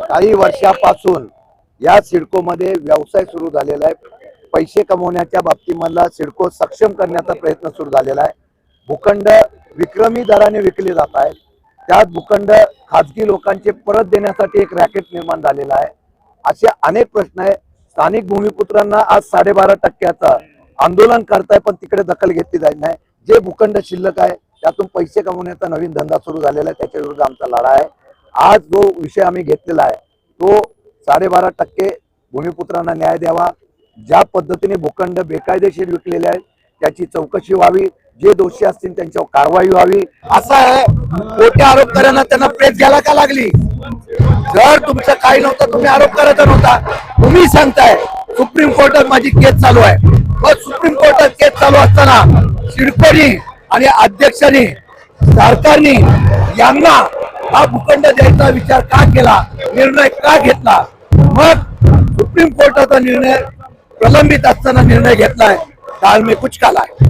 काही वर्षापासून या सिडकोमध्ये व्यवसाय सुरू झालेला आहे। पैसे कमवण्याच्या बाबतीमधला सिडको सक्षम करण्याचा प्रयत्न सुरू झालेला आहे। भूखंड विक्रमी दराने विकले जात आहेत। त्यात भूखंड खाजगी लोकांचे परत देण्यासाठी एक रॅकेट निर्माण झालेला आहे। असे अनेक प्रश्न आहे। स्थानिक भूमिपुत्रांना आज 12.5% आंदोलन करताय, पण तिकडे दखल घेतली जात नाही। जे भूखंड शिल्लक आहे त्यातून पैसे कमवण्याचा नवीन धंदा सुरू झालेला आहे, त्याच्या विरुद्ध आमचा लढा आहे। आज जो विषय आम्ही घेतलेला आहे तो 12.5% भूमिपुत्रांना न्याय द्यावा। ज्या पद्धतीने भूखंड बेकायदेशीर विकलेले आहेत त्याची चौकशी व्हावी, जे दोषी असतील त्यांच्यावर कारवाई व्हावी। असं आहे, खोटे आरोप करताना त्यांना प्रेस घ्यायला का लागली? जर तुमचं काही नव्हतं, तुम्ही आरोप करायचा नव्हता। तुम्ही सांगताय सुप्रीम कोर्टात माझी केस चालू आहे, पण सुप्रीम कोर्टात केस चालू असताना सिडकोनी आणि अध्यक्षांनी सरकारने यांना हा भूखंड द्यायचा विचार का केला, निर्णय का घेतला? मग सुप्रीम कोर्टाचा निर्णय प्रलंबित असताना निर्णय घेतलाय, काल में कुछ काला है।